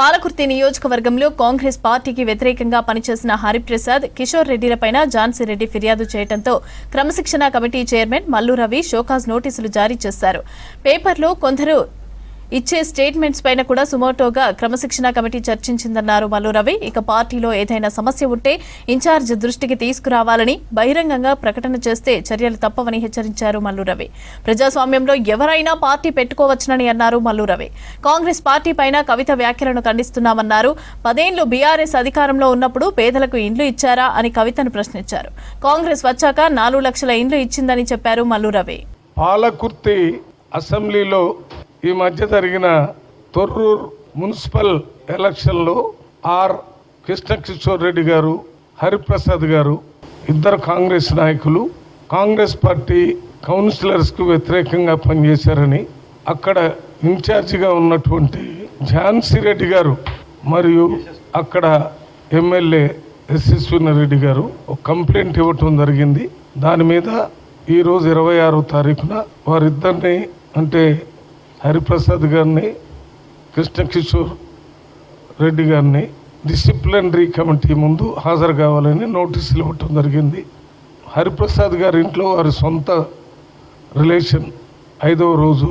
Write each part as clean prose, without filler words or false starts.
పాలకుర్తి నియోజకవర్గంలో కాంగ్రెస్ పార్టీకి వ్యతిరేకంగా పనిచేసిన హరిప్రసాద్, కిషోర్ రెడ్డిలపైన ఝాన్సీ రెడ్డి ఫిర్యాదు చేయడంతో క్రమశిక్షణ committee chairman Mallu Ravi show cause నోటీసులు జారీ చేశారు. పేపర్లో కొందరు ఇచ్చే స్టేట్మెంట్స్ పైన కూడా సుమోటోగా క్రమశిక్షణ కమిటీ చర్చించిందన్నారు మల్లు రవి. ఇక పార్టీలో ఏదైనా సమస్య ఉంటే ఇన్ఛార్జ్ దృష్టికి తీసుకురావాలని, బహిరంగంగా ప్రకటన చేస్తే చర్యలు తప్పవని హెచ్చరించారు మల్లు రవి. ప్రజాస్వామ్యంలో ఎవరైనా పార్టీ పెట్టుకోవచ్చునని అన్నారు మల్లు రవి. కాంగ్రెస్ పార్టీ పైన కవిత వ్యాఖ్యలను ఖండిస్తున్నామన్నారు. 10 ఏళ్లు బీఆర్ఎస్ అధికారంలో ఉన్నప్పుడు పేదలకు ఇండ్లు ఇచ్చారా అని కవితను ప్రశ్నించారు. కాంగ్రెస్ వచ్చాక 4 లక్షల ఇండ్లు ఇచ్చిందని చెప్పారు మల్లు రవి. పాలకుర్తి అసెంబ్లీలో ఈ మధ్య జరిగిన తొర్రూరు మున్సిపల్ ఎలక్షన్లో కృష్ణ కిషోర్ రెడ్డి గారు, హరిప్రసాద్ గారు ఇద్దరు కాంగ్రెస్ నాయకులు కాంగ్రెస్ పార్టీ కౌన్సిలర్స్కు వ్యతిరేకంగా పనిచేశారని అక్కడ ఇన్ఛార్జిగా ఉన్నటువంటి ఝాన్సీ రెడ్డి గారు మరియు అక్కడ ఎమ్మెల్యే యశస్విని రెడ్డి గారు ఒక కంప్లైంట్ ఇవ్వటం జరిగింది. దాని మీద ఈరోజు 26వ తారీఖున వారిద్దరిని అంటే హరిప్రసాద్ గారిని, కృష్ణ కిషోర్ రెడ్డి గారిని డిసిప్లినరీ కమిటీ ముందు హాజరు కావాలని నోటీసులు ఇవ్వటం జరిగింది. హరిప్రసాద్ గారి ఇంట్లో వారి సొంత రిలేషన్ 5వ రోజు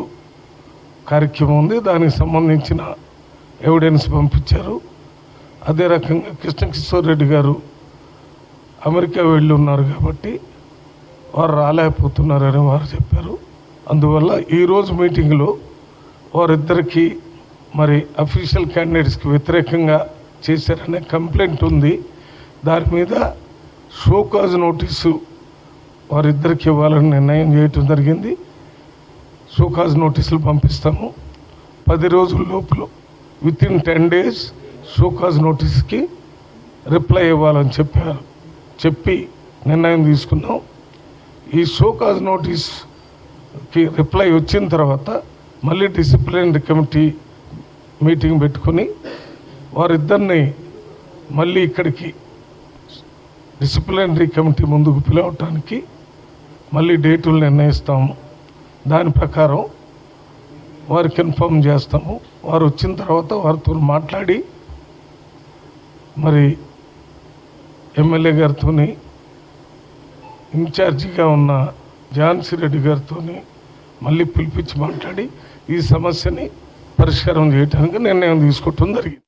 కార్యక్రమం ఉంది. దానికి సంబంధించిన ఎవిడెన్స్ పంపించారు. అదే రకంగా కృష్ణ కిషోర్ రెడ్డి గారు అమెరికా వెళ్ళి ఉన్నారు కాబట్టి వారు రాలేకపోతున్నారని వారు చెప్పారు. అందువల్ల ఈరోజు మీటింగ్లో వారిద్దరికీ మరి అఫీషియల్ క్యాండిడేట్స్కి వ్యతిరేకంగా చేశారనే కంప్లైంట్ ఉంది. దాని మీద షోకాజ్ నోటీసు వారిద్దరికి ఇవ్వాలని నిర్ణయం చేయటం జరిగింది. షోకాజ్ నోటీసులు పంపిస్తాము. 10 రోజుల లోపల వితిన్ 10 days షోకాజ్ నోటీస్కి రిప్లై ఇవ్వాలని చెప్పి నిర్ణయం తీసుకున్నాం. ఈ షోకాజ్ నోటీస్కి రిప్లై వచ్చిన తర్వాత మళ్ళీ డిసిప్లినరీ కమిటీ మీటింగ్ పెట్టుకుని వారిద్దరిని మళ్ళీ ఇక్కడికి డిసిప్లినరీ కమిటీ ముందుకు పిలవటానికి మళ్ళీ డేటులు నిర్ణయిస్తాము. దాని ప్రకారం వారికి ఇన్ఫార్మ్ చేస్తాము. వారు వచ్చిన తర్వాత వారితో మాట్లాడి మరి ఎమ్మెల్యే గారితో, ఇన్ఛార్జిగా ఉన్న ఝాన్సీ రెడ్డి గారితో మళ్ళీ పిలిపించి మాట్లాడి ఈ సమస్యని పరిష్కారం చేయడానికి నిర్ణయం తీసుకోవటం జరిగింది.